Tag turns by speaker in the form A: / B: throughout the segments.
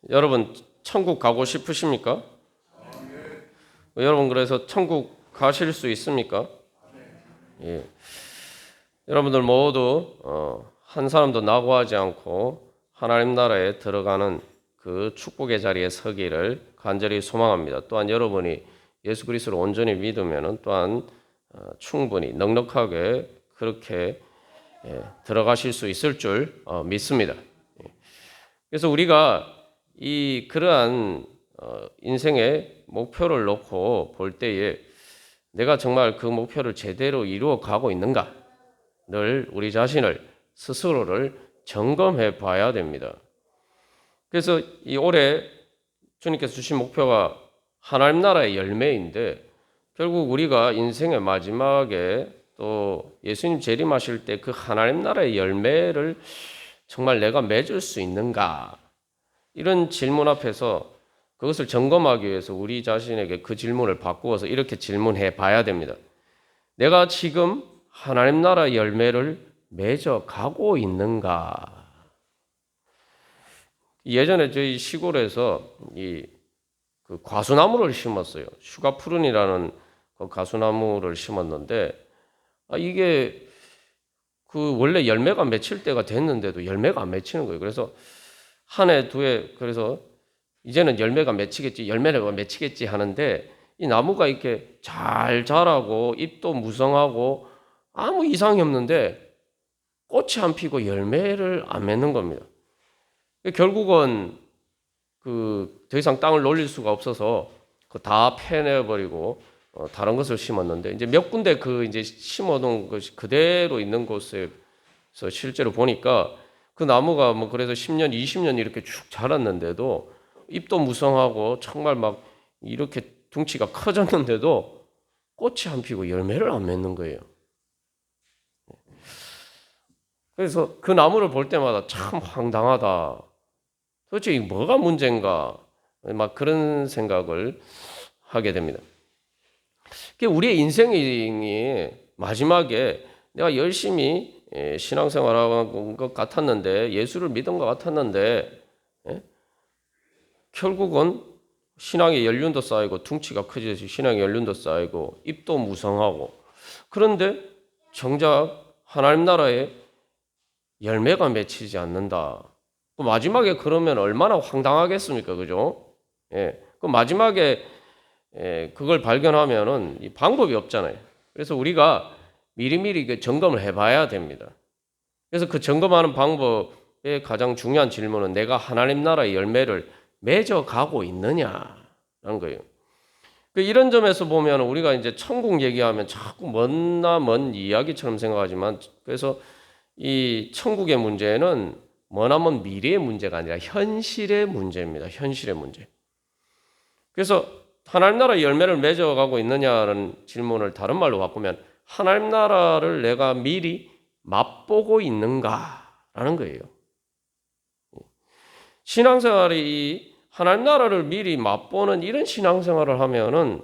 A: 여러분 천국 가고 싶으십니까? 여러분 그래서 천국 가실 수 있습니까? 예. 여러분들 모두 한 사람도 낙오하지 않고 하나님 나라에 들어가는 그 축복의 자리에 서기를 간절히 소망합니다. 또한 여러분이 예수 그리스도를 온전히 믿으면 또한 충분히 넉넉하게 그렇게 들어가실 수 있을 줄 믿습니다. 그래서 우리가 이 그러한 인생의 목표를 놓고 볼 때에 내가 정말 그 목표를 제대로 이루어 가고 있는가 늘 우리 자신을 스스로를 점검해 봐야 됩니다. 그래서 이 올해 주님께서 주신 목표가 하나님 나라의 열매인데 결국 우리가 인생의 마지막에 또 예수님 재림하실 때 그 하나님 나라의 열매를 정말 내가 맺을 수 있는가 이런 질문 앞에서 그것을 점검하기 위해서 우리 자신에게 그 질문을 바꾸어서 이렇게 질문해 봐야 됩니다. 내가 지금 하나님 나라 열매를 맺어 가고 있는가? 예전에 저희 시골에서 그 과수나무를 심었어요. 슈가푸른이라는 그 과수나무를 심었는데 이게 그 원래 열매가 맺힐 때가 됐는데도 열매가 안 맺히는 거예요. 그래서 한 해, 두 해, 그래서 이제는 열매가 맺히겠지, 열매가 맺히겠지 하는데 이 나무가 이렇게 잘 자라고 잎도 무성하고 아무 이상이 없는데 꽃이 안 피고 열매를 안 맺는 겁니다. 결국은 그 더 이상 땅을 놀릴 수가 없어서 그 다 패내버리고 다른 것을 심었는데 이제 몇 군데 그 이제 심어놓은 것이 그대로 있는 곳에서 실제로 보니까 그 나무가 뭐 그래서 10년, 20년 이렇게 쭉 자랐는데도 잎도 무성하고 정말 막 이렇게 둥치가 커졌는데도 꽃이 안 피고 열매를 안 맺는 거예요. 그래서 그 나무를 볼 때마다 참 황당하다. 도대체 이게 뭐가 문제인가? 막 그런 생각을 하게 됩니다. 우리의 인생이 마지막에 내가 열심히 신앙생활한 것 같았는데 예수를 믿은 것 같았는데 결국은 신앙의 연륜도 쌓이고 둥치가 커지듯이 신앙의 연륜도 쌓이고 잎도 무성하고 그런데 정작 하나님 나라에 열매가 맺히지 않는다. 마지막에 그러면 얼마나 황당하겠습니까? 그죠? 예. 그 마지막에 그걸 발견하면은 이 방법이 없잖아요. 그래서 우리가 미리미리 그 점검을 해봐야 됩니다. 그래서 그 점검하는 방법의 가장 중요한 질문은 내가 하나님 나라의 열매를 맺어가고 있느냐라는 거예요. 이런 점에서 보면 우리가 이제 천국 얘기하면 자꾸 먼 이야기처럼 생각하지만 그래서 이 천국의 문제는 머나먼 미래의 문제가 아니라 현실의 문제입니다. 현실의 문제. 그래서 하나님 나라의 열매를 맺어가고 있느냐는 질문을 다른 말로 바꾸면 하나님 나라를 내가 미리 맛보고 있는가라는 거예요. 신앙생활이 하나님 나라를 미리 맛보는 이런 신앙생활을 하면은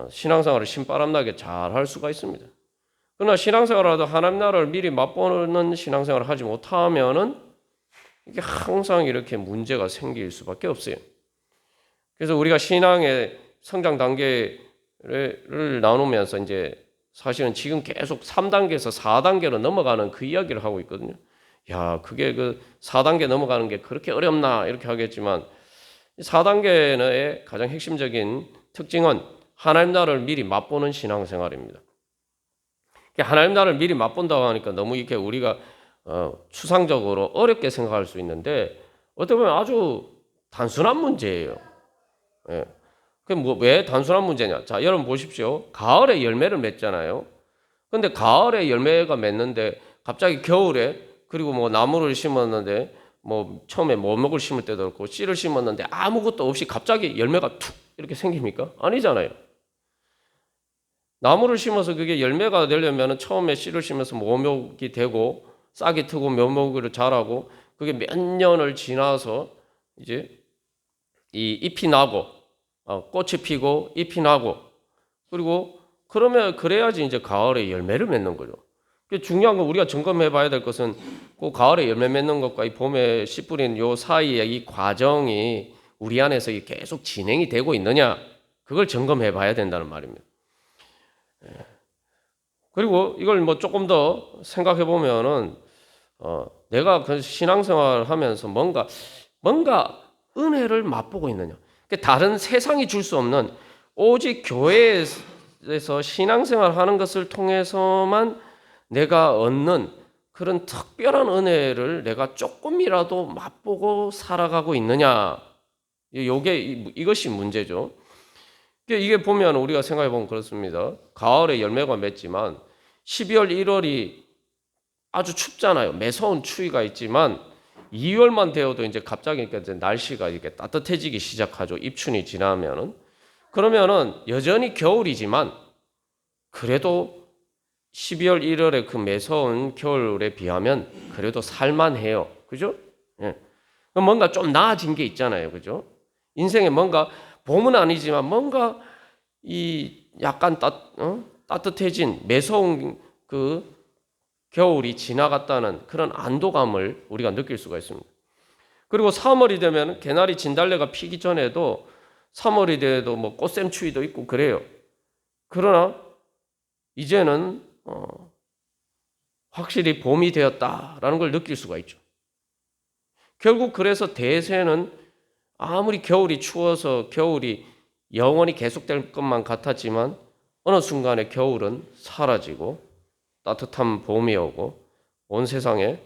A: 신앙생활을 신바람나게 잘 할 수가 있습니다. 그러나 신앙생활을 하다 하나님 나라를 미리 맛보는 신앙생활을 하지 못하면은 이게 항상 이렇게 문제가 생길 수밖에 없어요. 그래서 우리가 신앙의 성장 단계를 나누면서 이제 사실은 지금 계속 3단계에서 4단계로 넘어가는 그 이야기를 하고 있거든요. 야, 그게 그 4단계 넘어가는 게 그렇게 어렵나 이렇게 하겠지만 4단계의 가장 핵심적인 특징은 하나님 나라를 미리 맛보는 신앙생활입니다. 하나님 나라를 미리 맛본다고 하니까 너무 이렇게 우리가 추상적으로 어렵게 생각할 수 있는데 어떻게 보면 아주 단순한 문제예요. 예. 왜 단순한 문제냐? 자, 여러분 보십시오. 가을에 열매를 맺잖아요. 근데 가을에 열매가 맺는데 갑자기 겨울에 그리고 뭐 나무를 심었는데 뭐 처음에 모목을 심을 때도 그렇고 씨를 심었는데 아무것도 없이 갑자기 열매가 툭 이렇게 생깁니까? 아니잖아요. 나무를 심어서 그게 열매가 되려면 처음에 씨를 심어서 모목이 되고 싹이 트고 묘목으로 자라고 그게 몇 년을 지나서 이제 이 잎이 나고 꽃이 피고 잎이 나고 그리고 그러면 그래야지 이제 가을에 열매를 맺는 거죠. 중요한 건 우리가 점검해 봐야 될 것은 그 가을에 열매 맺는 것과 이 봄에 씨 뿌리는 요 사이에 이 과정이 우리 안에서 계속 진행이 되고 있느냐, 그걸 점검해 봐야 된다는 말입니다. 그리고 이걸 뭐 조금 더 생각해 보면은 내가 그 신앙생활 하면서 뭔가 은혜를 맛보고 있느냐. 다른 세상이 줄 수 없는 오직 교회에서 신앙생활 하는 것을 통해서만 내가 얻는 그런 특별한 은혜를 내가 조금이라도 맛보고 살아가고 있느냐. 이것이 문제죠. 이게 보면 우리가 생각해 보면 그렇습니다. 가을에 열매가 맺지만 12월, 1월이 아주 춥잖아요. 매서운 추위가 있지만 2월만 되어도 이제 갑자기 이제 날씨가 이렇게 따뜻해지기 시작하죠. 입춘이 지나면은. 그러면은 여전히 겨울이지만 그래도 12월, 1월의 그 매서운 겨울에 비하면 그래도 살만해요. 그죠? 예. 뭔가 좀 나아진 게 있잖아요. 그죠? 인생에 뭔가 봄은 아니지만 뭔가 이 약간 따뜻해진 매서운 그 겨울이 지나갔다는 그런 안도감을 우리가 느낄 수가 있습니다. 그리고 3월이 되면 개나리 진달래가 피기 전에도 3월이 돼도 뭐 꽃샘추위도 있고 그래요. 그러나 이제는 확실히 봄이 되었다라는 걸 느낄 수가 있죠. 결국 그래서 대세는 아무리 겨울이 추워서 겨울이 영원히 계속될 것만 같았지만 어느 순간에 겨울은 사라지고 따뜻한 봄이 오고 온 세상에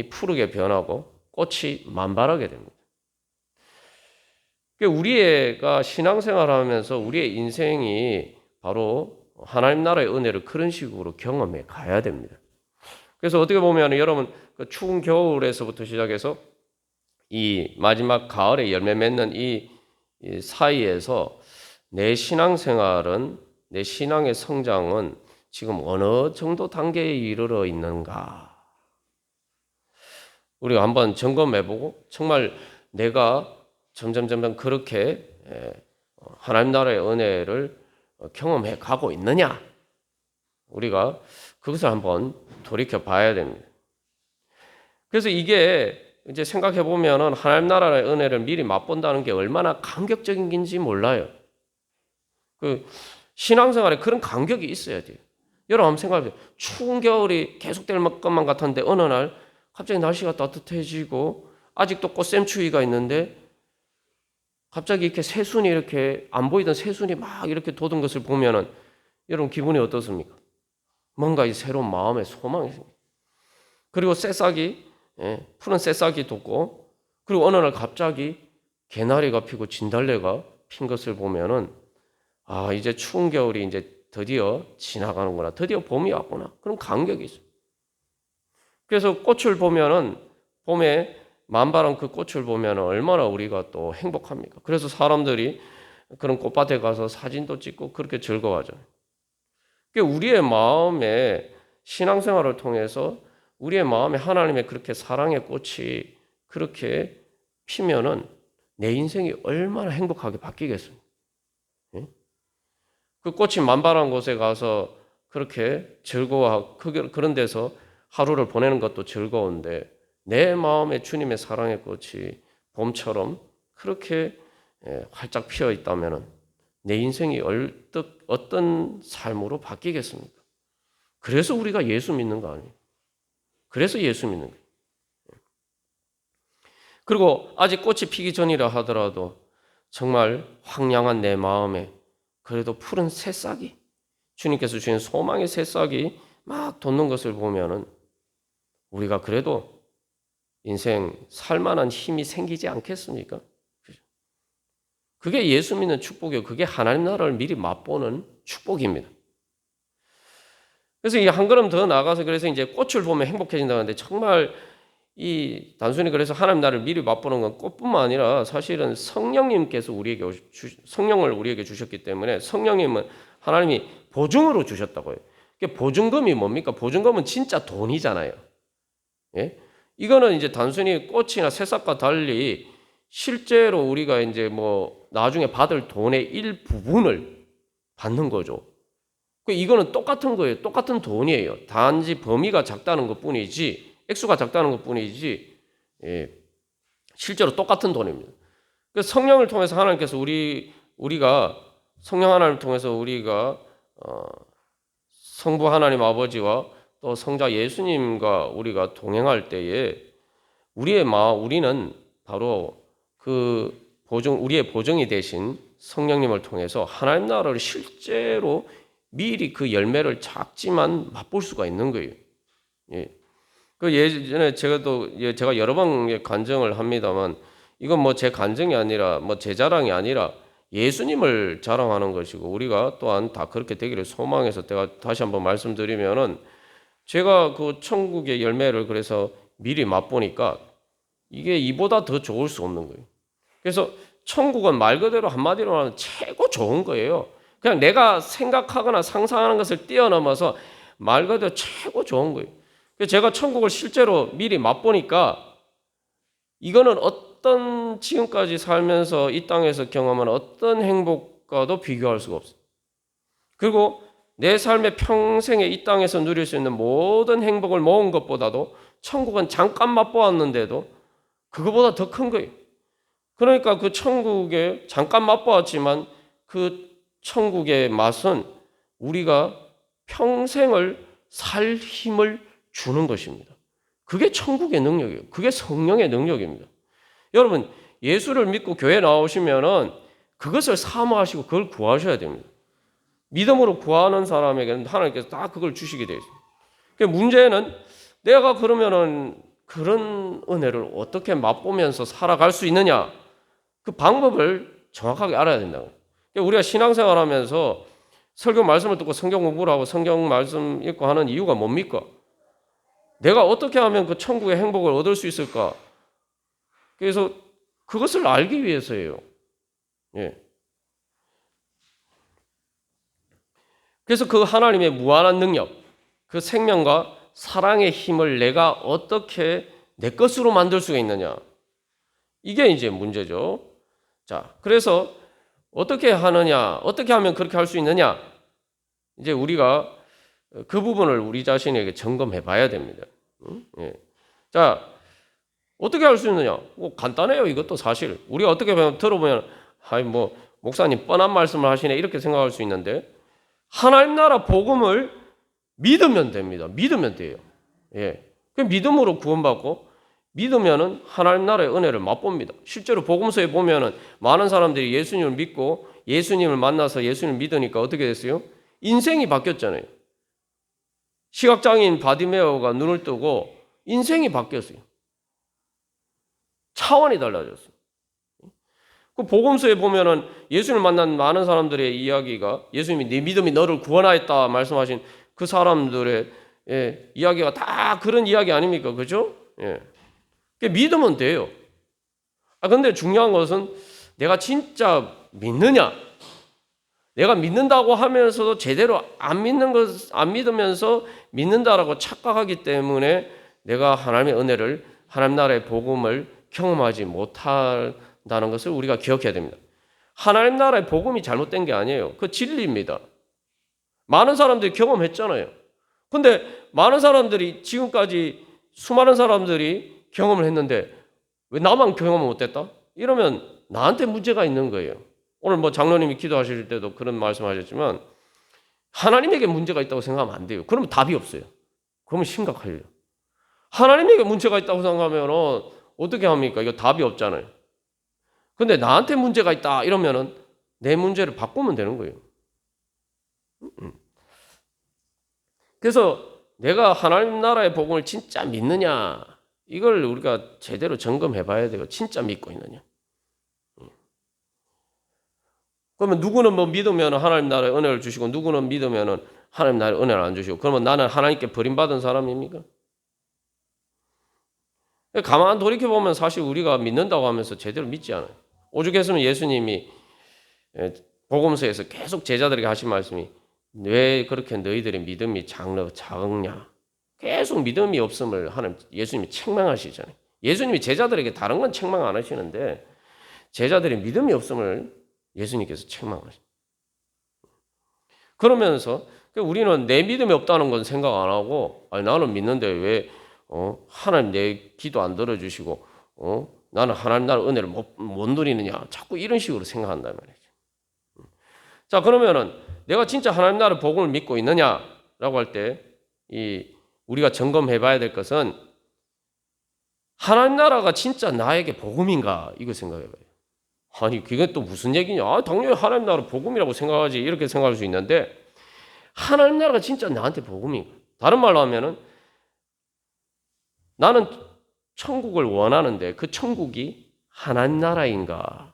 A: 푸르게 변하고 꽃이 만발하게 됩니다. 우리가 신앙생활하면서 우리의 인생이 바로 하나님 나라의 은혜를 그런 식으로 경험해 가야 됩니다. 그래서 어떻게 보면 여러분 그 추운 겨울에서부터 시작해서 이 마지막 가을에 열매 맺는 이 사이에서 내 신앙생활은, 내 신앙의 성장은 지금 어느 정도 단계에 이르러 있는가? 우리가 한번 점검해보고 정말 내가 점점 그렇게 하나님 나라의 은혜를 경험해 가고 있느냐? 우리가 그것을 한번 돌이켜 봐야 됩니다. 그래서 이게 이제 생각해 보면은 하나님 나라의 은혜를 미리 맛본다는 게 얼마나 감격적인 건지 몰라요. 그 신앙생활에 그런 감격이 있어야 돼요. 여러분 한번 생각해 보세요. 추운 겨울이 계속될 것만 같았는데 어느 날 갑자기 날씨가 따뜻해지고 아직도 꽃샘추위가 있는데 갑자기 이렇게 새순이 이렇게 안 보이던 새순이 막 이렇게 돋은 것을 보면은 여러분 기분이 어떻습니까? 뭔가 이 새로운 마음의 소망이 생깁니다. 그리고 새싹이 푸른 새싹이 돋고 그리고 어느 날 갑자기 개나리가 피고 진달래가 핀 것을 보면은 아 이제 추운 겨울이 이제 드디어 지나가는구나. 드디어 봄이 왔구나. 그런 감격이 있어요. 그래서 꽃을 보면은 봄에 만발한 그 꽃을 보면 얼마나 우리가 또 행복합니까? 그래서 사람들이 그런 꽃밭에 가서 사진도 찍고 그렇게 즐거워하죠. 우리의 마음에 신앙생활을 통해서 우리의 마음에 하나님의 그렇게 사랑의 꽃이 그렇게 피면은 내 인생이 얼마나 행복하게 바뀌겠습니까? 그 꽃이 만발한 곳에 가서 그렇게 즐거워하고 그런 데서 하루를 보내는 것도 즐거운데 내 마음에 주님의 사랑의 꽃이 봄처럼 그렇게 활짝 피어 있다면 내 인생이 어떤 삶으로 바뀌겠습니까? 그래서 우리가 예수 믿는 거 아니에요. 그래서 예수 믿는 거예요. 그리고 아직 꽃이 피기 전이라 하더라도 정말 황량한 내 마음에 그래도 푸른 새싹이 주님께서 주신 소망의 새싹이 막 돋는 것을 보면은 우리가 그래도 인생 살만한 힘이 생기지 않겠습니까? 그게 예수 믿는 축복이에요. 그게 하나님 나라를 미리 맛보는 축복입니다. 그래서 이 한 걸음 더 나가서 그래서 이제 꽃을 보면 행복해진다는데 정말 이 단순히 그래서 하나님 나라를 미리 맛보는 건 꽃뿐만 아니라 사실은 성령님께서 성령을 우리에게 주셨기 때문에 성령님은 하나님이 보증으로 주셨다고요. 보증금이 뭡니까? 보증금은 진짜 돈이잖아요. 예? 이거는 이제 단순히 꽃이나 새싹과 달리 실제로 우리가 이제 뭐 나중에 받을 돈의 일부분을 받는 거죠. 이거는 똑같은 거예요. 똑같은 돈이에요. 단지 범위가 작다는 것뿐이지, 액수가 작다는 것뿐이지, 실제로 똑같은 돈입니다. 그래서 성령을 통해서 하나님께서 우리가 성령 하나님을 통해서 우리가 성부 하나님 아버지와 또 성자 예수님과 우리가 동행할 때에 우리는 바로 우리의 보정이 되신 성령님을 통해서 하나님 나라를 실제로 미리 그 열매를 작지만 맛볼 수가 있는 거예요. 그 예전에 제가 여러 번 간증을 합니다만, 이건 뭐 제 간증이 아니라 제 자랑이 아니라 예수님을 자랑하는 것이고, 우리가 또한 다 그렇게 되기를 소망해서 제가 다시 한번 말씀드리면은, 제가 그 천국의 열매를 그래서 미리 맛보니까 이게 이보다 더 좋을 수 없는 거예요. 그래서 천국은 말 그대로 한마디로 하면 최고 좋은 거예요. 그냥 내가 생각하거나 상상하는 것을 뛰어넘어서 말 그대로 최고 좋은 거예요. 그래서 제가 천국을 실제로 미리 맛보니까 이거는 어떤 지금까지 살면서 이 땅에서 경험한 어떤 행복과도 비교할 수가 없어요. 그리고 내 삶의 평생에 이 땅에서 누릴 수 있는 모든 행복을 모은 것보다도 천국은 잠깐 맛보았는데도 그거보다 더 큰 거예요. 그러니까 그 천국에 잠깐 맛보았지만 그 천국의 맛은 우리가 평생을 살 힘을 주는 것입니다. 그게 천국의 능력이에요. 그게 성령의 능력입니다. 여러분, 예수를 믿고 교회 나오시면은 그것을 사모하시고 그걸 구하셔야 됩니다. 믿음으로 구하는 사람에게는 하나님께서 다 그걸 주시게 되어 있습니다. 문제는 내가 그러면은 그런 은혜를 어떻게 맛보면서 살아갈 수 있느냐? 그 방법을 정확하게 알아야 된다고. 우리가 신앙생활 하면서 설교 말씀을 듣고 성경 공부를 하고 성경 말씀 읽고 하는 이유가 뭡니까? 내가 어떻게 하면 그 천국의 행복을 얻을 수 있을까? 그래서 그것을 알기 위해서예요. 그래서 그 하나님의 무한한 능력, 그 생명과 사랑의 힘을 내가 어떻게 내 것으로 만들 수가 있느냐? 이게 이제 문제죠. 자, 그래서 어떻게 하느냐? 어떻게 하면 그렇게 할 수 있느냐? 이제 우리가 그 부분을 우리 자신에게 점검해 봐야 됩니다. 자, 어떻게 할 수 있느냐? 간단해요. 이것도 사실. 우리가 어떻게 들어보면, 목사님 뻔한 말씀을 하시네. 이렇게 생각할 수 있는데, 하나님 나라 복음을 믿으면 됩니다. 믿으면 돼요. 그 믿음으로 구원받고, 믿으면은 하나님 나라의 은혜를 맛봅니다. 실제로 복음서에 보면은 많은 사람들이 예수님을 믿고 예수님을 만나서 예수님을 믿으니까 어떻게 됐어요? 인생이 바뀌었잖아요. 시각장애인 바디메오가 눈을 뜨고 인생이 바뀌었어요. 차원이 달라졌어요. 그 복음서에 보면은 예수님을 만난 많은 사람들의 이야기가, 예수님이 네 믿음이 너를 구원하였다 말씀하신 그 사람들의 이야기가 다 그런 이야기 아닙니까? 그죠? 믿으면 돼요. 근데 중요한 것은 내가 진짜 믿느냐? 내가 믿는다고 하면서도 제대로 안 믿으면서 믿는다라고 착각하기 때문에 내가 하나님의 은혜를, 하나님 나라의 복음을 경험하지 못한다는 것을 우리가 기억해야 됩니다. 하나님 나라의 복음이 잘못된 게 아니에요. 그 진리입니다. 많은 사람들이 경험했잖아요. 근데 많은 사람들이 지금까지 수많은 사람들이 경험을 했는데 왜 나만 경험을 못했다? 이러면 나한테 문제가 있는 거예요. 오늘 장로님이 기도하실 때도 그런 말씀하셨지만 하나님에게 문제가 있다고 생각하면 안 돼요. 그러면 답이 없어요. 그러면 심각해요. 하나님에게 문제가 있다고 생각하면 어떻게 합니까? 이거 답이 없잖아요. 근데 나한테 문제가 있다 이러면은 내 문제를 바꾸면 되는 거예요. 그래서 내가 하나님 나라의 복음을 진짜 믿느냐, 이걸 우리가 제대로 점검해 봐야 돼요. 진짜 믿고 있느냐. 그러면 누구는 믿으면 하나님 나라의 은혜를 주시고 누구는 믿으면 하나님 나라의 은혜를 안 주시고, 그러면 나는 하나님께 버림받은 사람입니까? 가만 돌이켜보면 사실 우리가 믿는다고 하면서 제대로 믿지 않아요. 오죽했으면 예수님이 복음서에서 계속 제자들에게 하신 말씀이 왜 그렇게 너희들의 믿음이 작냐? 계속 믿음이 없음을 예수님이 책망하시잖아요. 예수님이 제자들에게 다른 건 책망 안 하시는데 제자들의 믿음이 없음을 예수님께서 책망하시죠. 그러면서 우리는 내 믿음이 없다는 건 생각 안 하고, 아니, 나는 믿는데 왜 하나님 내 기도 안 들어주시고 나는 하나님 나라 은혜를 못 누리느냐, 자꾸 이런 식으로 생각한단 말이죠. 자, 그러면은 내가 진짜 하나님 나라 복음을 믿고 있느냐라고 할 때 우리가 점검해 봐야 될 것은 하나님 나라가 진짜 나에게 복음인가, 이거 생각해 봐요. 아니, 그게 또 무슨 얘기냐? 당연히 하나님 나라 복음이라고 생각하지, 이렇게 생각할 수 있는데, 하나님 나라가 진짜 나한테 복음인가? 다른 말로 하면은 나는 천국을 원하는데 그 천국이 하나님 나라인가?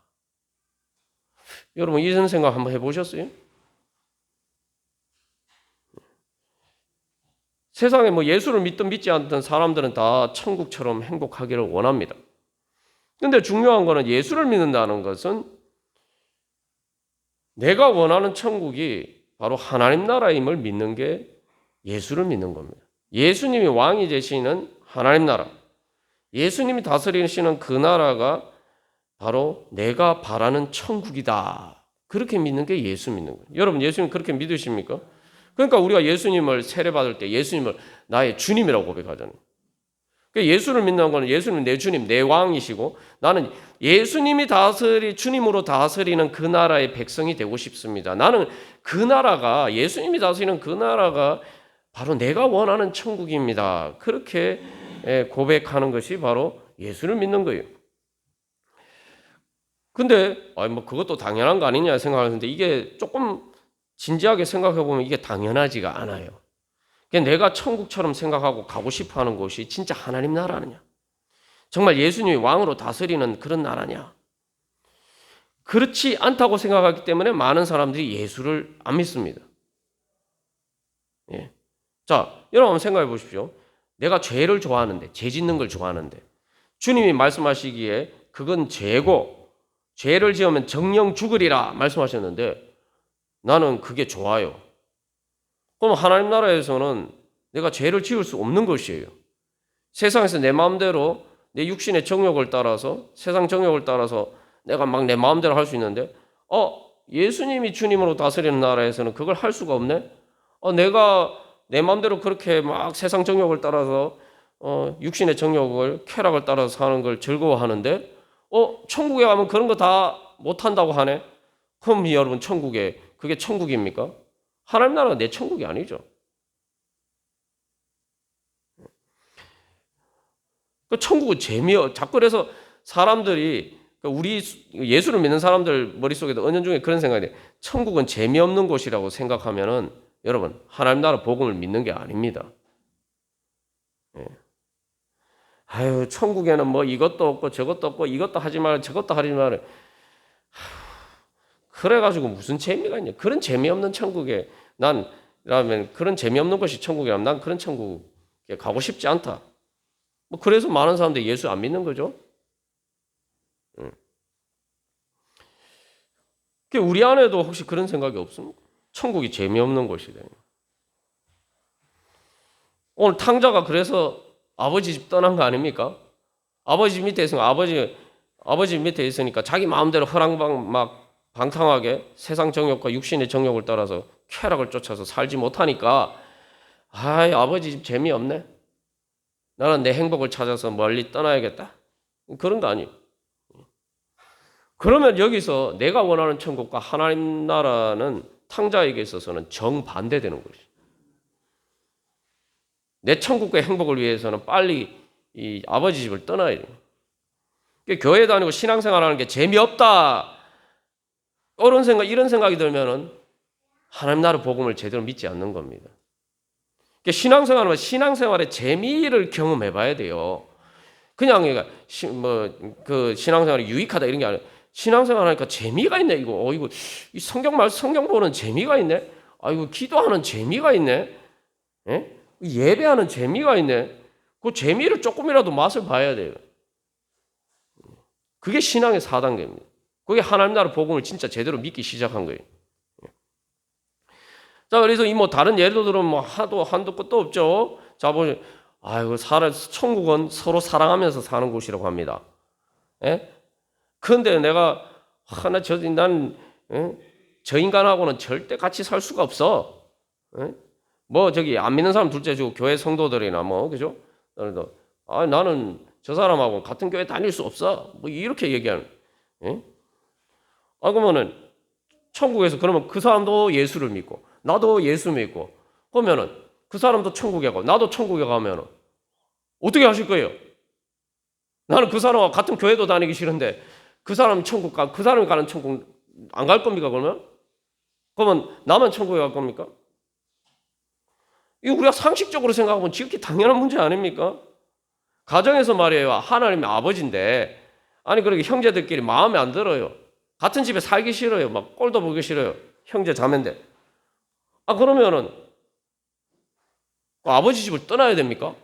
A: 여러분, 이런 생각 한번 해보셨어요? 세상에 뭐 예수를 믿든 믿지 않든 사람들은 다 천국처럼 행복하기를 원합니다. 근데 중요한 거는 예수를 믿는다는 것은 내가 원하는 천국이 바로 하나님 나라임을 믿는 게 예수를 믿는 겁니다. 예수님이 왕이 되시는 하나님 나라, 예수님이 다스리시는 그 나라가 바로 내가 바라는 천국이다. 그렇게 믿는 게 예수 믿는 거예요. 여러분, 예수님 그렇게 믿으십니까? 그러니까 우리가 예수님을 세례받을 때 예수님을 나의 주님이라고 고백하잖아요. 그러니까 예수를 믿는 것은 예수님은 내 주님, 내 왕이시고, 나는 예수님이 주님으로 다스리는 그 나라의 백성이 되고 싶습니다. 나는 그 나라가, 예수님이 다스리는 그 나라가 바로 내가 원하는 천국입니다. 그렇게 고백하는 것이 바로 예수를 믿는 거예요. 근데 뭐 그것도 당연한 거 아니냐 생각하는데, 이게 조금 진지하게 생각해 보면 이게 당연하지가 않아요. 내가 천국처럼 생각하고 가고 싶어하는 곳이 진짜 하나님 나라느냐? 정말 예수님이 왕으로 다스리는 그런 나라냐? 그렇지 않다고 생각하기 때문에 많은 사람들이 예수를 안 믿습니다. 예. 자, 여러분 한번 생각해 보십시오. 내가 죄를 좋아하는데, 죄 짓는 걸 좋아하는데, 주님이 말씀하시기에 그건 죄고 죄를 지으면 정령 죽으리라 말씀하셨는데 나는 그게 좋아요. 그럼 하나님 나라에서는 내가 죄를 지을 수 없는 것이에요. 세상에서 내 마음대로 내 육신의 정욕을 따라서, 세상 정욕을 따라서 내가 막 내 마음대로 할 수 있는데, 예수님이 주님으로 다스리는 나라에서는 그걸 할 수가 없네? 내가 내 마음대로 그렇게 막 세상 정욕을 따라서 육신의 정욕을, 쾌락을 따라서 사는 걸 즐거워하는데 천국에 가면 그런 거 다 못한다고 하네? 그럼 여러분, 그게 천국입니까? 하나님 나라가 내 천국이 아니죠. 천국은 자꾸 그래서 사람들이, 우리 예수를 믿는 사람들 머릿속에도 은연중에 그런 생각이 돼요. 천국은 재미없는 곳이라고 생각하면은 여러분, 하나님 나라 복음을 믿는 게 아닙니다. 천국에는 뭐 이것도 없고 저것도 없고 이것도 하지 말고 저것도 하지 말고, 그래가지고 무슨 재미가 있냐? 그런 재미없는 천국에 라면 그런 재미없는 것이 천국이라면 난 그런 천국에 가고 싶지 않다. 그래서 많은 사람들이 예수 안 믿는 거죠. 우리 안에도 혹시 그런 생각이 없습니까? 천국이 재미없는 곳이래요. 오늘 탕자가 그래서 아버지 집 떠난 거 아닙니까? 아버지 집 밑에 있으니까 아버지 밑에 있으니까 자기 마음대로 방탕하게 세상 정욕과 육신의 정욕을 따라서 쾌락을 쫓아서 살지 못하니까 아버지 집 재미없네. 나는 내 행복을 찾아서 멀리 떠나야겠다. 그런 거 아니에요. 그러면 여기서 내가 원하는 천국과 하나님 나라는 탕자에게 있어서는 정반대되는 것이죠. 내 천국의 행복을 위해서는 빨리 이 아버지 집을 떠나야 돼요. 교회 다니고 신앙생활하는 게 재미없다, 이런 생각이 들면은 하나님 나라 복음을 제대로 믿지 않는 겁니다. 신앙생활은 신앙생활의 재미를 경험해 봐야 돼요. 그냥 그 신앙생활이 유익하다 이런 게 아니라, 신앙생활 하니까 재미가 있네. 이거 이 성경 보는 재미가 있네. 이거 기도하는 재미가 있네. 예배하는 재미가 있네. 그 재미를 조금이라도 맛을 봐야 돼요. 그게 신앙의 4단계입니다. 그게 하나님 나라 복음을 진짜 제대로 믿기 시작한 거예요. 자, 그래서 다른 예를 들면 한도 끝도 없죠. 자, 천국은 서로 사랑하면서 사는 곳이라고 합니다. 그런데 내가 저 인간하고는 절대 같이 살 수가 없어. 예? 뭐 저기 안 믿는 사람 둘째 주고 교회 성도들이나 뭐 그죠? 나는 저 사람하고 같은 교회 다닐 수 없어. 뭐 이렇게 얘기하는. 예? 그러면은 천국에서 그러면 그 사람도 예수를 믿고 나도 예수 믿고 그러면은 그 사람도 천국에 가고 나도 천국에 가면은 어떻게 하실 거예요? 나는 그 사람과 같은 교회도 다니기 싫은데 그 사람이 천국 가, 그 사람이 가는 천국 안 갈 겁니까, 그러면? 그러면 나만 천국에 갈 겁니까? 이거 우리가 상식적으로 생각하면 지극히 당연한 문제 아닙니까? 가정에서 말이에요. 하나님의 아버지인데 아니 그렇게 형제들끼리 마음에 안 들어요. 같은 집에 살기 싫어요. 막 꼴도 보기 싫어요. 형제 자매인데. 그러면은 아버지 집을 떠나야 됩니까?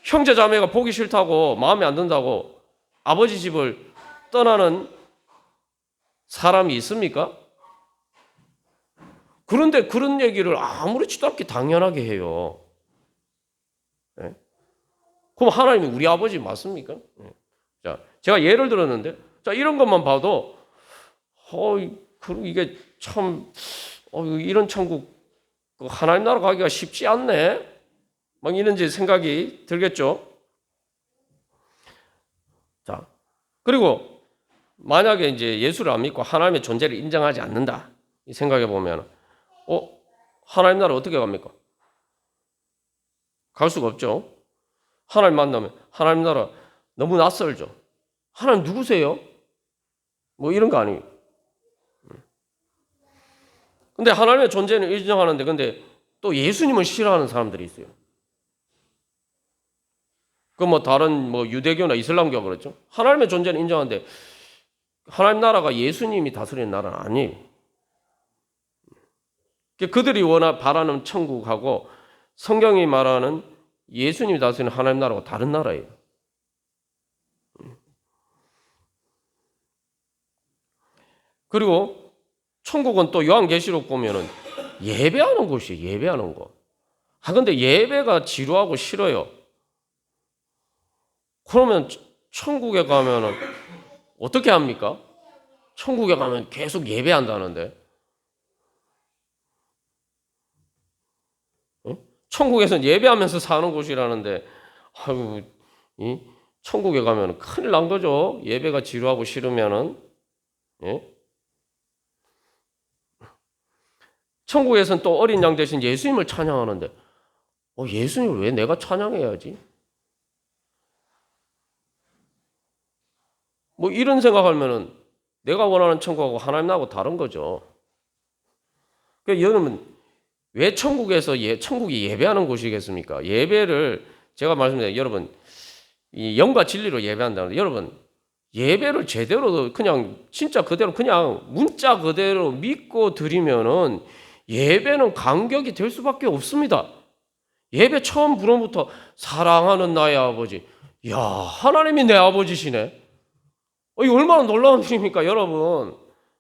A: 형제 자매가 보기 싫다고 마음에 안 든다고 아버지 집을 떠나는 사람이 있습니까? 그런데 그런 얘기를 아무렇지도 않게 당연하게 해요. 네? 그럼 하나님이 우리 아버지 맞습니까? 네. 자, 제가 예를 들었는데, 자, 이런 것만 봐도, 이게 참, 이런 천국, 하나님 나라 가기가 쉽지 않네? 막 이런 생각이 들겠죠? 자, 그리고 만약에 이제 예수를 안 믿고 하나님의 존재를 인정하지 않는다. 이 생각해 보면, 하나님 나라 어떻게 갑니까? 갈 수가 없죠. 하나님 만나면 하나님 나라 너무 낯설죠. 하나님 누구세요? 뭐 이런 거 아니에요. 근데 하나님의 존재는 인정하는데 근데 또 예수님을 싫어하는 사람들이 있어요. 그 뭐 다른 뭐 유대교나 이슬람교가 그렇죠. 하나님의 존재는 인정하는데 하나님 나라가 예수님이 다스리는 나라는 아니에요. 그들이 바라는 천국하고 성경이 말하는 예수님이 다스리는 하나님 나라가 다른 나라예요. 그리고 천국은 또 요한계시록 보면은 예배하는 곳이에요. 예배하는 곳. 근데 예배가 지루하고 싫어요. 그러면 천국에 가면은 어떻게 합니까? 천국에 가면 계속 예배한다는데. 천국에서는 예배하면서 사는 곳이라는데, 천국에 가면 큰일 난 거죠. 예배가 지루하고 싫으면은. 예? 천국에서는 또 어린 양 대신 예수님을 찬양하는데, 예수님을 왜 내가 찬양해야지? 뭐 이런 생각하면은 내가 원하는 천국하고 하나님 나라하고 다른 거죠. 그러니까 여러분, 왜 천국이 예배하는 곳이겠습니까? 예배를 제가 말씀드려요. 여러분, 이 영과 진리로 예배한다는데 여러분 예배를 제대로 그냥 진짜 그대로 그냥 문자 그대로 믿고 드리면은 예배는 간격이 될 수밖에 없습니다. 예배 처음 부름부터 사랑하는 나의 아버지. 야, 하나님이 내 아버지시네. 이거 얼마나 놀라운 일입니까, 여러분?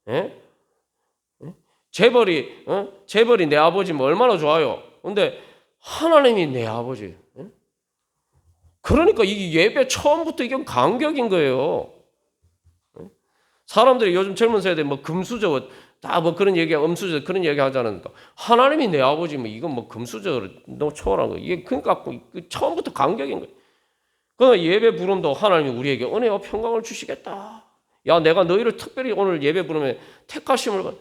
A: 예? 재벌이 내 아버지면 얼마나 좋아요. 근데 하나님이 내 아버지. 그러니까 이게 예배 처음부터 이게 간격인 거예요. 사람들이 요즘 젊은 세대 뭐 금수저 다 뭐 그런 얘기, 음수저 그런 얘기 하잖아요. 하나님이 내 아버지면 이건 뭐 금수저를 너무 초월한 거. 이게 그러니까 처음부터 간격인 거예요. 그러니까 예배 부름도 하나님이 우리에게 은혜와 평강을 주시겠다. 야, 내가 너희를 특별히 오늘 예배 부르면 택하심을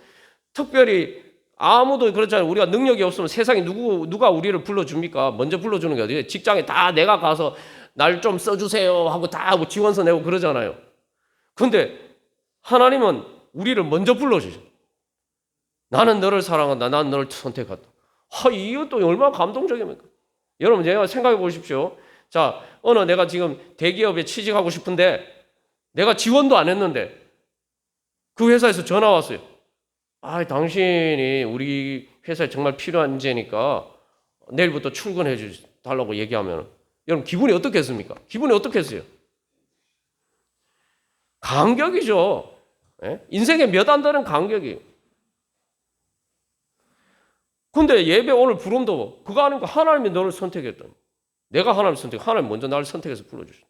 A: 특별히 아무도 그렇잖아요. 우리가 능력이 없으면 세상에 누가 우리를 불러줍니까? 먼저 불러주는 게 어디예요? 직장에 다 내가 가서 날 좀 써주세요 하고 다 뭐 지원서 내고 그러잖아요. 근데 하나님은 우리를 먼저 불러주죠. 나는 너를 사랑한다. 나는 너를 선택한다. 이것도 얼마나 감동적입니까? 여러분, 제가 생각해 보십시오. 자, 내가 지금 대기업에 취직하고 싶은데 내가 지원도 안 했는데 그 회사에서 전화 왔어요. 당신이 우리 회사에 정말 필요한 인재니까 내일부터 출근해 달라고 얘기하면 여러분 기분이 어떻겠습니까? 기분이 어떻겠어요? 간격이죠. 예? 인생에 몇 안 되는 간격이. 근데 예배 오늘 부름도 그거 아니고 하나님이 너를 선택했더니 내가 하나님 먼저 나를 선택해서 불러주셨다.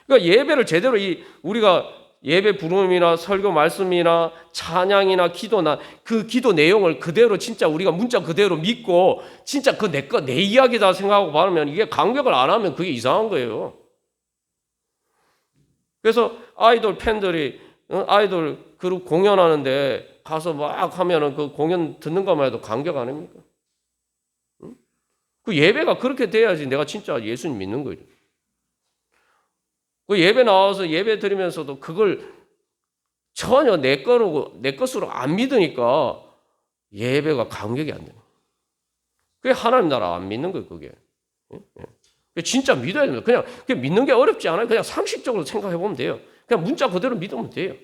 A: 그러니까 예배를 제대로 우리가 예배 부름이나 설교 말씀이나 찬양이나 기도나 그 기도 내용을 그대로 진짜 우리가 문자 그대로 믿고 진짜 그 내 이야기다 생각하고 받으면 이게 강격을 안 하면 그게 이상한 거예요. 그래서 아이돌 팬들이 아이돌 그룹 공연하는데 가서 막 하면은 그 공연 듣는 것만 해도 감격 아닙니까? 그 예배가 그렇게 돼야지 내가 진짜 예수님 믿는 거죠. 그 예배 나와서 예배 드리면서도 그걸 전혀 내 것으로 안 믿으니까 예배가 감격이 안 되는 거예요. 그게 하나님 나라 안 믿는 거예요, 그게. 진짜 믿어야 됩니다. 그냥 믿는 게 어렵지 않아요. 그냥 상식적으로 생각해 보면 돼요. 그냥 문자 그대로 믿으면 돼요.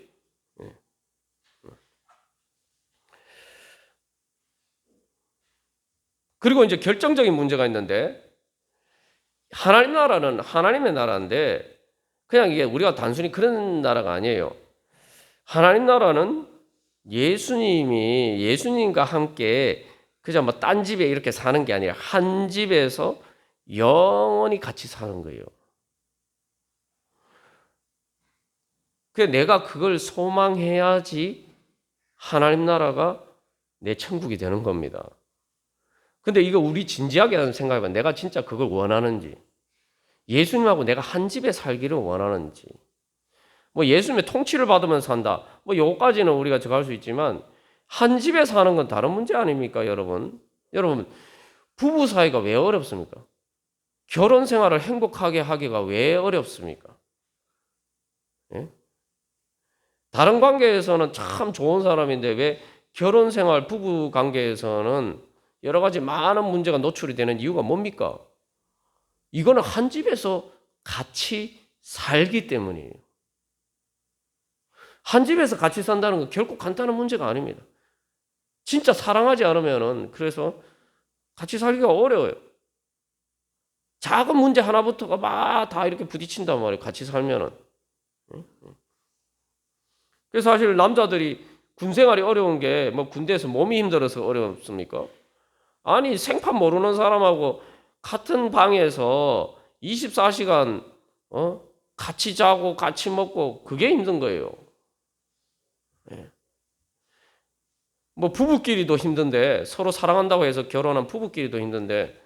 A: 그리고 이제 결정적인 문제가 있는데 하나님 나라는 하나님의 나라인데 그냥 이게 우리가 단순히 그런 나라가 아니에요. 하나님 나라는 예수님과 함께 그저 뭐 딴 집에 이렇게 사는 게 아니라 한 집에서 영원히 같이 사는 거예요. 그래서 내가 그걸 소망해야지 하나님 나라가 내 천국이 되는 겁니다. 근데 이거 우리 진지하게 생각해봐. 내가 진짜 그걸 원하는지, 예수님하고 내가 한 집에 살기를 원하는지, 뭐 예수님의 통치를 받으면서 산다. 뭐 요까지는 우리가 갈 수 있지만 한 집에 사는 건 다른 문제 아닙니까, 여러분? 여러분, 부부 사이가 왜 어렵습니까? 결혼 생활을 행복하게 하기가 왜 어렵습니까? 예? 다른 관계에서는 참 좋은 사람인데 왜 결혼 생활, 부부 관계에서는 여러 가지 많은 문제가 노출이 되는 이유가 뭡니까? 이거는 한 집에서 같이 살기 때문이에요. 한 집에서 같이 산다는 건 결코 간단한 문제가 아닙니다. 진짜 사랑하지 않으면은 그래서 같이 살기가 어려워요. 작은 문제 하나부터가 막 다 이렇게 부딪힌단 말이에요. 같이 살면은. 그래서 사실 남자들이 군 생활이 어려운 게 뭐 군대에서 몸이 힘들어서 어렵습니까? 아니 생판 모르는 사람하고 같은 방에서 24시간 같이 자고 같이 먹고 그게 힘든 거예요. 뭐 부부끼리도 힘든데 서로 사랑한다고 해서 결혼한 부부끼리도 힘든데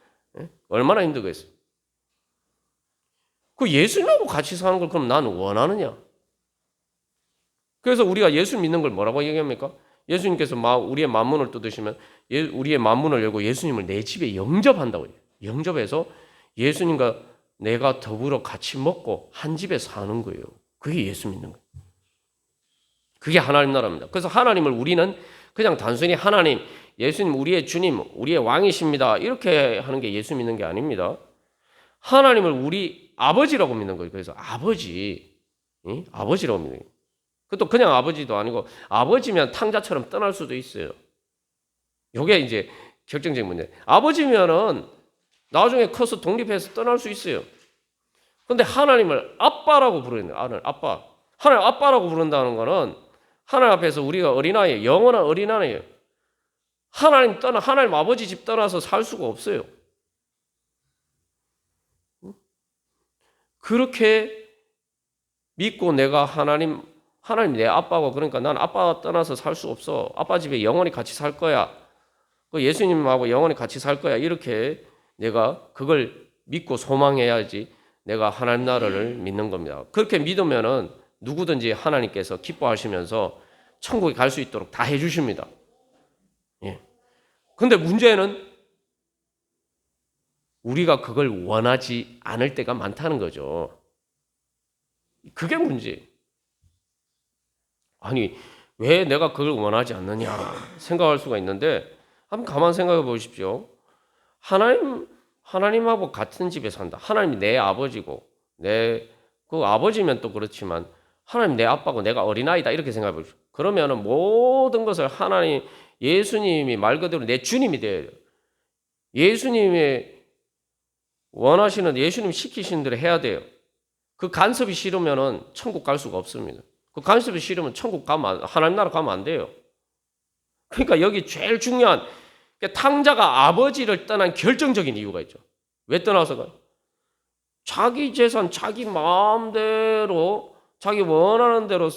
A: 얼마나 힘들겠어요. 그 예수님하고 같이 사는 걸 그럼 나는 원하느냐? 그래서 우리가 예수 믿는 걸 뭐라고 얘기합니까? 예수님께서 우리의 만문을 뜯으시면 우리의 만문을 열고 예수님을 내 집에 영접한다고 해요. 영접해서 예수님과 내가 더불어 같이 먹고 한 집에 사는 거예요. 그게 예수 믿는 거예요. 그게 하나님 나라입니다. 그래서 하나님을 우리는 그냥 단순히 하나님, 예수님 우리의 주님, 우리의 왕이십니다. 이렇게 하는 게 예수 믿는 게 아닙니다. 하나님을 우리 아버지라고 믿는 거예요. 그래서 아버지라고 믿는 거예요. 그것도 그냥 아버지도 아니고 아버지면 탕자처럼 떠날 수도 있어요. 이게 이제 결정적인 문제. 아버지면은 나중에 커서 독립해서 떠날 수 있어요. 그런데 하나님을 아빠라고 부르는 거예요. 아빠. 하나님 아빠라고 부른다는 거는 하나님 앞에서 우리가 어린아이예요. 영원한 어린아이예요. 하나님 아버지 집 떠나서 살 수가 없어요. 그렇게 믿고 내가 하나님 내 아빠고 그러니까 난 아빠 떠나서 살 수 없어. 아빠 집에 영원히 같이 살 거야. 예수님하고 영원히 같이 살 거야. 이렇게 내가 그걸 믿고 소망해야지 내가 하나님 나라를 믿는 겁니다. 그렇게 믿으면은 누구든지 하나님께서 기뻐하시면서 천국에 갈 수 있도록 다 해주십니다. 예. 근데 문제는 우리가 그걸 원하지 않을 때가 많다는 거죠. 그게 문제예요. 아니, 왜 내가 그걸 원하지 않느냐 생각할 수가 있는데 한번 가만 생각해 보십시오. 하나님하고 같은 집에 산다. 하나님이 내 아버지고 그 아버지면 또 그렇지만 하나님 내 아빠고 내가 어린아이다 이렇게 생각해 보십시오. 그러면은 모든 것을 예수님이 말 그대로 내 주님이 돼야 돼요. 예수님의 원하시는 예수님 시키신 대로 해야 돼요. 그 간섭이 싫으면은 천국 갈 수가 없습니다. 그 간섭이 싫으면 천국 하나님 나라 가면 안 돼요. 그러니까 여기 제일 중요한 탕자가 아버지를 떠난 결정적인 이유가 있죠. 왜 떠나서 가요? 자기 재산, 자기 마음대로 자기 원하는 대로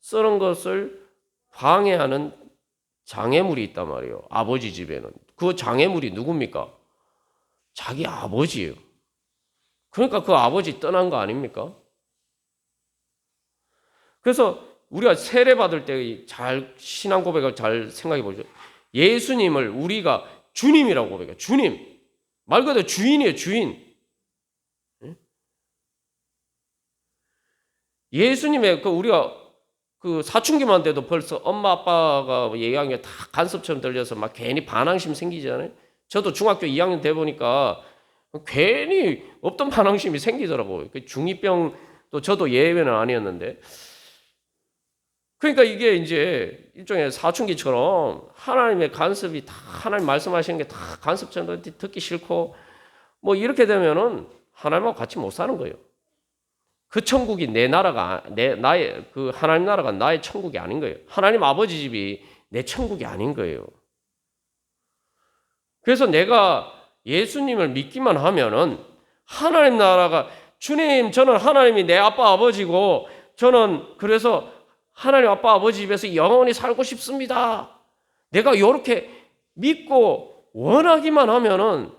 A: 쓰는 것을 방해하는 장애물이 있단 말이에요. 아버지 집에는. 그 장애물이 누굽니까? 자기 아버지예요. 그러니까 그 아버지 떠난 거 아닙니까? 그래서 우리가 세례 받을 때 잘 신앙 고백을 잘 생각해 보죠. 예수님을 우리가 주님이라고 고백해요. 주님. 말 그대로 주인이에요, 주인. 예수님의 우리가 사춘기만 돼도 벌써 엄마 아빠가 얘기하는 게 다 간섭처럼 들려서 막 괜히 반항심 생기잖아요. 저도 중학교 2학년 돼 보니까 괜히 없던 반항심이 생기더라고요. 중2병도 저도 예외는 아니었는데. 그러니까 이게 이제 일종의 사춘기처럼 하나님의 간섭이 다 하나님 말씀하시는 게 다 간섭처럼 듣기 싫고 뭐 이렇게 되면은 하나님하고 같이 못 사는 거예요. 그 천국이 내 나라가 나의 그 하나님 나라가 나의 천국이 아닌 거예요. 하나님 아버지 집이 내 천국이 아닌 거예요. 그래서 내가 예수님을 믿기만 하면은 하나님 나라가 주님 저는 하나님이 내 아빠 아버지고 저는 그래서 하나님 아빠 아버지 집에서 영원히 살고 싶습니다. 내가 이렇게 믿고 원하기만 하면은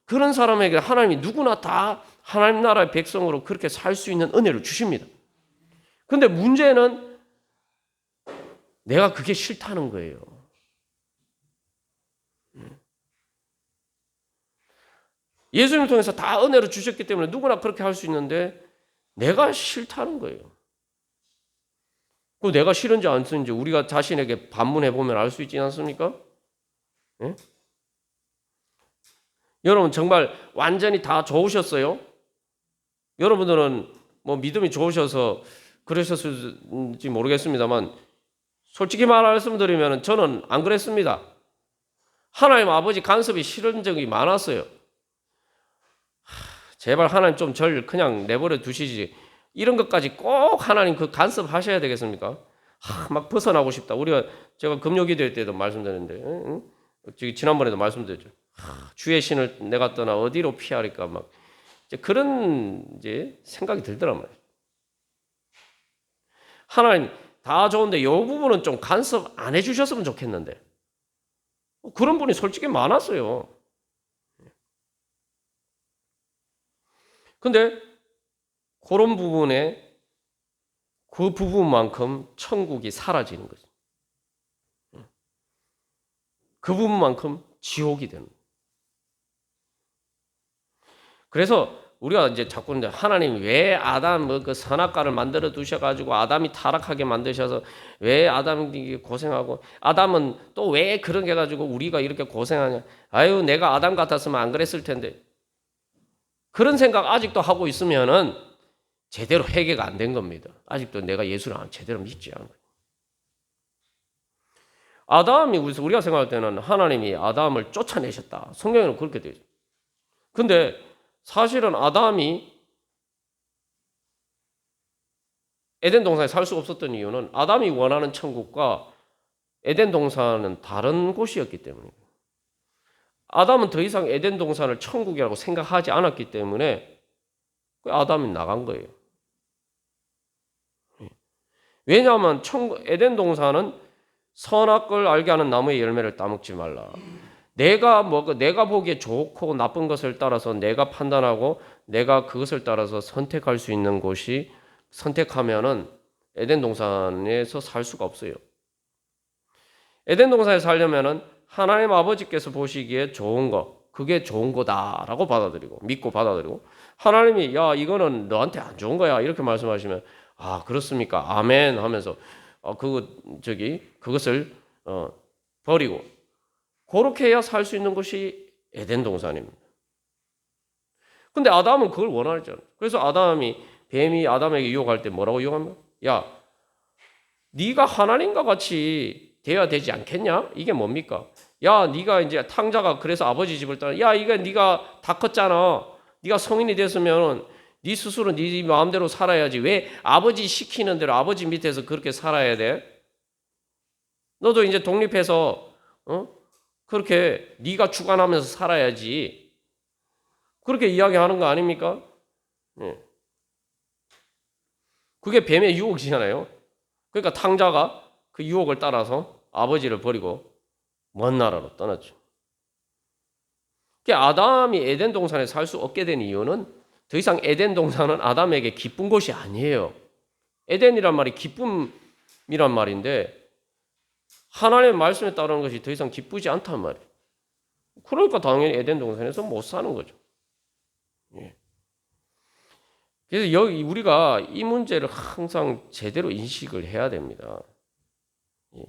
A: 그런 사람에게 하나님이 누구나 다 하나님 나라의 백성으로 그렇게 살 수 있는 은혜를 주십니다. 그런데 문제는 내가 그게 싫다는 거예요. 예수님을 통해서 다 은혜를 주셨기 때문에 누구나 그렇게 할 수 있는데 내가 싫다는 거예요. 그 내가 싫은지 안 싫은지 우리가 자신에게 반문해 보면 알 수 있지 않습니까? 예? 여러분 정말 완전히 다 좋으셨어요? 여러분들은 뭐 믿음이 좋으셔서 그러셨을지 모르겠습니다만 솔직히 말씀드리면 저는 안 그랬습니다. 하나님 아버지 간섭이 싫은 적이 많았어요. 제발 하나님 좀 절 그냥 내버려 두시지. 이런 것까지 꼭 하나님 그 간섭하셔야 되겠습니까? 막 벗어나고 싶다. 제가 금요기도회 때도 말씀드렸는데 지난번에도 말씀드렸죠. 주의 신을 내가 떠나 어디로 피하리까 막 그런 생각이 들더란 말이에요. 하나님 다 좋은데 이 부분은 좀 간섭 안 해주셨으면 좋겠는데 그런 분이 솔직히 많았어요. 근데 그런 부분에 그 부분만큼 천국이 사라지는 거죠. 그 부분만큼 지옥이 되는 거예요. 그래서 우리가 이제 자꾸 하나님 왜 아담 그 선악과를 만들어 두셔가지고 아담이 타락하게 만드셔서 왜 아담이 고생하고 아담은 또 왜 그런 게 가지고 우리가 이렇게 고생하냐? 아유 내가 아담 같았으면 안 그랬을 텐데 그런 생각 아직도 하고 있으면은 제대로 회개가 안 된 겁니다. 아직도 내가 예수를 제대로 믿지 않은 거예요. 아담이 우리가 생각할 때는 하나님이 아담을 쫓아내셨다. 성경에는 그렇게 되죠. 근데 사실은 아담이 에덴 동산에 살 수 없었던 이유는 아담이 원하는 천국과 에덴 동산은 다른 곳이었기 때문이에요. 아담은 더 이상 에덴 동산을 천국이라고 생각하지 않았기 때문에 아담이 나간 거예요. 왜냐하면 에덴 동산은 선악을 알게 하는 나무의 열매를 따먹지 말라. 내가 보기에 좋고 나쁜 것을 따라서 내가 판단하고 내가 그것을 따라서 선택할 수 있는 곳이 선택하면은 에덴 동산에서 살 수가 없어요. 에덴 동산에 살려면은 하나님 아버지께서 보시기에 좋은 거, 그게 좋은 거다라고 받아들이고 믿고 받아들이고 하나님이 야 이거는 너한테 안 좋은 거야 이렇게 말씀하시면 아 그렇습니까 아멘 하면서 그것을 버리고 그렇게 해야 살 수 있는 것이 에덴 동산입니다. 근데 아담은 그걸 원하지 않아요. 그래서 뱀이 아담에게 유혹할 때 뭐라고 유혹합니까? 야, 네가 하나님과 같이 돼야 되지 않겠냐? 이게 뭡니까? 야, 네가 이제 탕자가 그래서 아버지 집을 떠나. 야, 이거 네가 다 컸잖아. 네가 성인이 됐으면 네 스스로 네 마음대로 살아야지. 왜 아버지 시키는 대로 아버지 밑에서 그렇게 살아야 돼? 너도 이제 독립해서 그렇게 네가 주관하면서 살아야지. 그렇게 이야기하는 거 아닙니까? 네. 그게 뱀의 유혹이잖아요. 그러니까 탕자가 그 유혹을 따라서 아버지를 버리고 먼 나라로 떠났죠. 아담이 에덴 동산에 살 수 없게 된 이유는 더 이상 에덴 동산은 아담에게 기쁜 곳이 아니에요. 에덴이란 말이 기쁨이란 말인데 하나님의 말씀에 따르는 것이 더 이상 기쁘지 않단 말이에요. 그러니까 당연히 에덴 동산에서 못 사는 거죠. 예. 그래서 여기 우리가 이 문제를 항상 제대로 인식을 해야 됩니다. 예.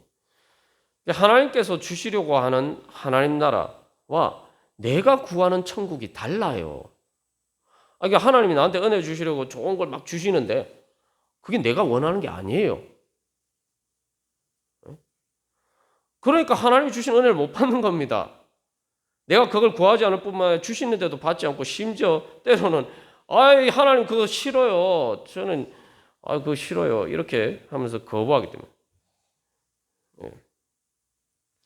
A: 하나님께서 주시려고 하는 하나님 나라와 내가 구하는 천국이 달라요. 그러니까 하나님이 나한테 은혜 주시려고 좋은 걸 막 주시는데 그게 내가 원하는 게 아니에요. 그러니까 하나님이 주신 은혜를 못 받는 겁니다. 내가 그걸 구하지 않을 뿐만 아니라 주시는데도 받지 않고 심지어 때로는 하나님 그거 싫어요. 저는 그거 싫어요. 이렇게 하면서 거부하기 때문에.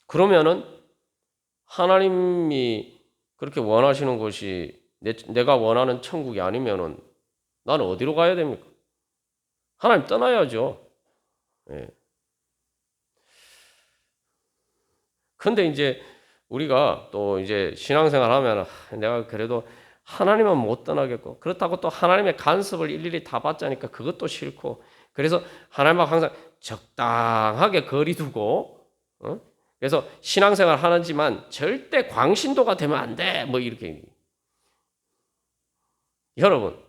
A: 그러면은 하나님이 그렇게 원하시는 것이 내가 원하는 천국이 아니면은 나는 어디로 가야 됩니까? 하나님 떠나야죠. 예. 근데 이제 우리가 또 이제 신앙생활 하면 내가 그래도 하나님은 못 떠나겠고 그렇다고 또 하나님의 간섭을 일일이 다 받자니까 그것도 싫고 그래서 하나님하고 항상 적당하게 거리 두고 그래서 신앙생활 하는지만 절대 광신도가 되면 안 돼. 뭐 이렇게. 여러분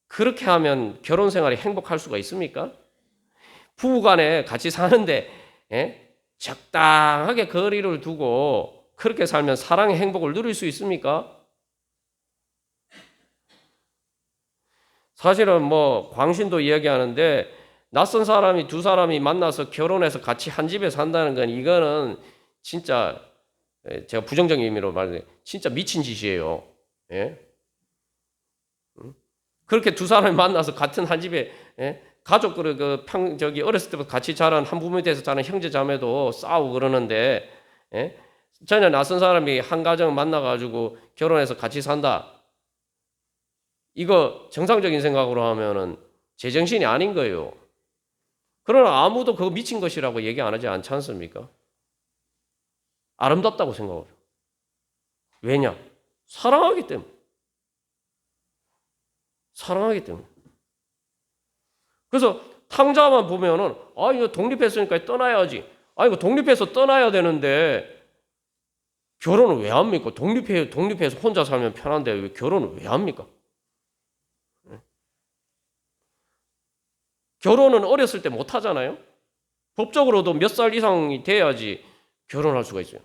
A: 그렇게 하면 결혼 생활이 행복할 수가 있습니까? 부부간에 같이 사는데 적당하게 거리를 두고 그렇게 살면 사랑의 행복을 누릴 수 있습니까? 사실은 뭐 광신도 이야기하는데 낯선 사람이 두 사람이 만나서 결혼해서 같이 한 집에 산다는 건 이거는 진짜 제가 부정적인 의미로 말해 진짜 미친 짓이에요. 예? 그렇게 두 사람이 만나서 같은 한 집에 가족들 저기 어렸을 때부터 같이 자란 한 부모에 대해서 자란 형제 자매도 싸우고 그러는데 전혀 낯선 사람이 한 가정 만나가지고 결혼해서 같이 산다. 이거 정상적인 생각으로 하면은 제정신이 아닌 거예요. 그러나 아무도 그거 미친 것이라고 얘기 안 하지 않지 않습니까? 아름답다고 생각하죠. 왜냐? 사랑하기 때문에. 사랑하기 때문에. 그래서 탕자만 보면은 이거 독립했으니까 떠나야지. 이거 독립해서 떠나야 되는데 결혼을 왜 합니까? 독립해서 혼자 살면 편한데 왜 결혼을 왜 합니까? 결혼은 어렸을 때 못 하잖아요. 법적으로도 몇 살 이상이 돼야지 결혼할 수가 있어요.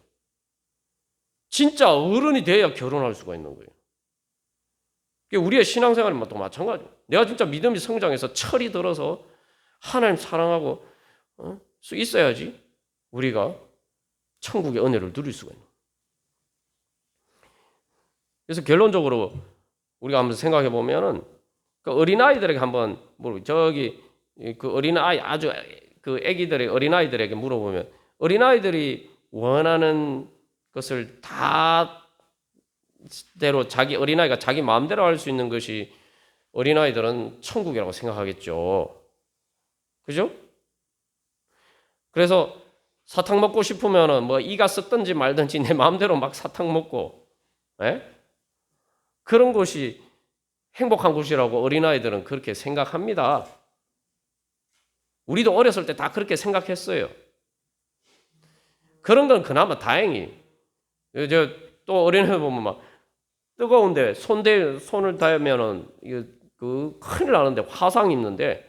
A: 진짜 어른이 돼야 결혼할 수가 있는 거예요. 우리의 신앙생활은 또 마찬가지예요. 내가 진짜 믿음이 성장해서 철이 들어서 하나님 사랑하고 수 있어야지 우리가 천국의 은혜를 누릴 수가 있는 거예요. 그래서 결론적으로 우리가 한번 생각해 보면은 그 어린아이들에게 한번 그 어린아이 아주 그 아기들의 어린아이들에게 물어보면 어린아이들이 원하는 것을 다 대로 자기 어린아이가 자기 마음대로 할 수 있는 것이 어린아이들은 천국이라고 생각하겠죠. 그죠? 그래서 사탕 먹고 싶으면은 뭐 이가 썩든지 말든지 내 마음대로 막 사탕 먹고 그런 것이 행복한 곳이라고 어린아이들은 그렇게 생각합니다. 우리도 어렸을 때 다 그렇게 생각했어요. 그런 건 그나마 다행히. 또 어린애 보면 막 뜨거운데 손을 닿으면은 그 큰일 나는데 화상 입는데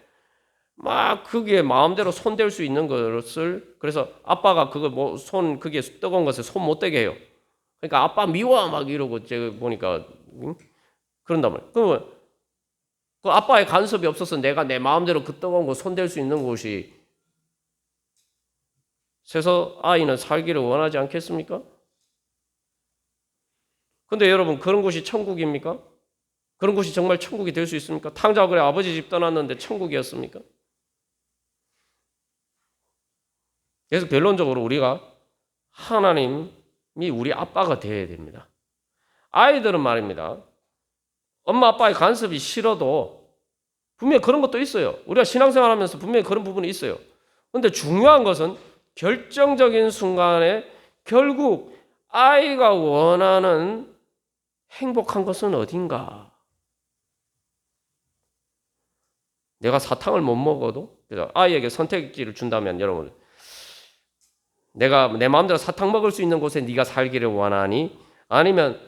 A: 막 그게 마음대로 손댈 수 있는 것을 그래서 아빠가 그거 그게 뜨거운 것에 손 못 대게 해요. 그러니까 아빠 미워 막 이러고 제가 보니까 그런단 말이에요. 그러면 그 아빠의 간섭이 없어서 내가 내 마음대로 그 뜨거운 거 손댈 수 있는 곳이 그래서 아이는 살기를 원하지 않겠습니까? 근데 여러분 그런 곳이 천국입니까? 그런 곳이 정말 천국이 될 수 있습니까? 탕자가 그래 아버지 집 떠났는데 천국이었습니까? 그래서 결론적으로 우리가 하나님이 우리 아빠가 되어야 됩니다. 아이들은 말입니다. 엄마 아빠의 간섭이 싫어도 분명히 그런 것도 있어요. 우리가 신앙생활하면서 분명히 그런 부분이 있어요. 그런데 중요한 것은 결정적인 순간에 결국 아이가 원하는 행복한 것은 어딘가. 내가 사탕을 못 먹어도 아이에게 선택지를 준다면 여러분, 내가 내 마음대로 사탕 먹을 수 있는 곳에 네가 살기를 원하니, 아니면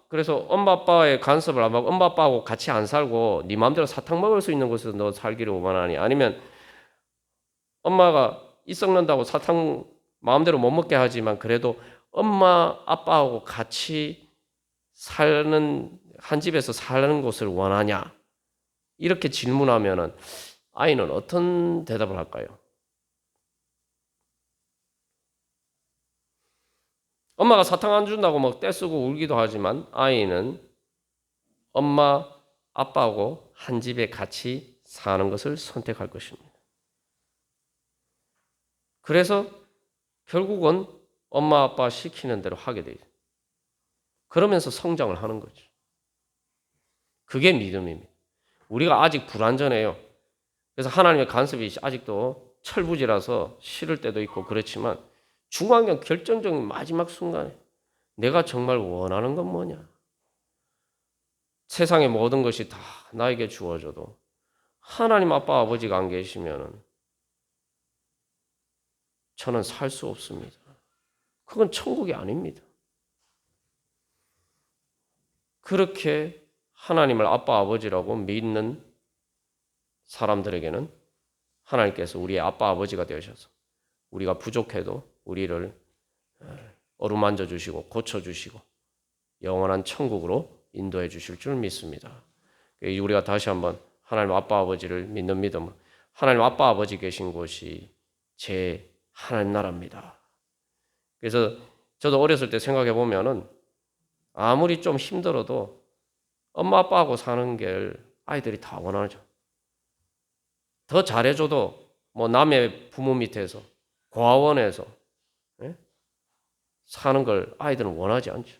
A: 그래서 엄마 아빠의 간섭을 안 하고 엄마 아빠하고 같이 안 살고 네 마음대로 사탕 먹을 수 있는 곳에서 너 살기를 원하니, 아니면 엄마가 이 썩는다고 사탕 마음대로 못 먹게 하지만 그래도 엄마 아빠하고 같이 사는 한 집에서 사는 곳을 원하냐, 이렇게 질문하면은 아이는 어떤 대답을 할까요? 엄마가 사탕 안 준다고 막 떼쓰고 울기도 하지만 아이는 엄마 아빠하고 한 집에 같이 사는 것을 선택할 것입니다. 그래서 결국은 엄마 아빠 시키는 대로 하게 돼요. 그러면서 성장을 하는 거죠. 그게 믿음입니다. 우리가 아직 불완전해요. 그래서 하나님의 간섭이 아직도 철부지라서 싫을 때도 있고 그렇지만, 중요한 건 결정적인 마지막 순간에 내가 정말 원하는 건 뭐냐. 세상의 모든 것이 다 나에게 주어져도 하나님 아빠 아버지가 안 계시면 저는 살 수 없습니다. 그건 천국이 아닙니다. 그렇게 하나님을 아빠 아버지라고 믿는 사람들에게는 하나님께서 우리의 아빠 아버지가 되셔서 우리가 부족해도 우리를 어루만져 주시고 고쳐 주시고 영원한 천국으로 인도해 주실 줄 믿습니다. 우리가 다시 한번 하나님 아빠 아버지를 믿는 믿음은, 하나님 아빠 아버지 계신 곳이 제 하나님 나라입니다. 그래서 저도 어렸을 때 생각해 보면은 아무리 좀 힘들어도 엄마 아빠하고 사는 게 아이들이 다 원하죠. 더 잘해줘도 뭐 남의 부모 밑에서 고아원에서 사는 걸 아이들은 원하지 않죠.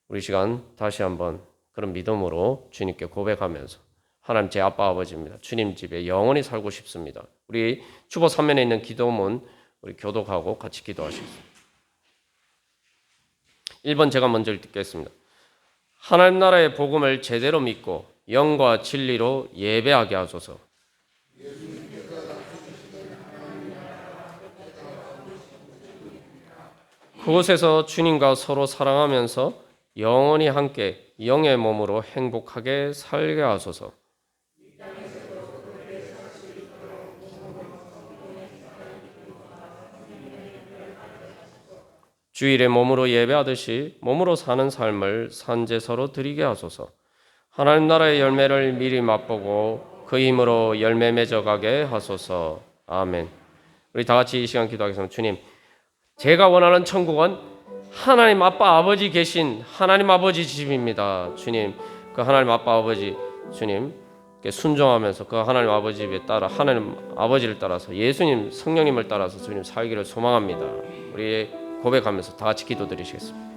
A: 우리 시간 다시 한번 그런 믿음으로 주님께 고백하면서, 하나님 제 아빠 아버지입니다. 주님 집에 영원히 살고 싶습니다. 우리 주보 3면에 있는 기도문 우리 교독하고 같이 기도하시겠습니다. 1번 제가 먼저 읽겠습니다. 하나님 나라의 복음을 제대로 믿고 영과 진리로 예배하게 하소서. 그곳에서 주님과 서로 사랑하면서 영원히 함께 영의 몸으로 행복하게 살게 하소서. 주일에 몸으로 예배하듯이 몸으로 사는 삶을 산제사로 드리게 하소서. 하나님 나라의 열매를 미리 맛보고 그 힘으로 열매 맺어가게 하소서. 아멘. 우리 다 같이 이 시간 기도하겠습니다. 주님, 제가 원하는 천국은 하나님 아빠 아버지 계신 하나님 아버지 집입니다. 주님, 그 하나님 아빠 아버지 주님께 순종하면서 그 하나님 아버지 집에 따라 하나님 아버지를 따라서 예수님 성령님을 따라서 주님 살기를 소망합니다. 우리 고백하면서 다 같이 기도드리시겠습니다.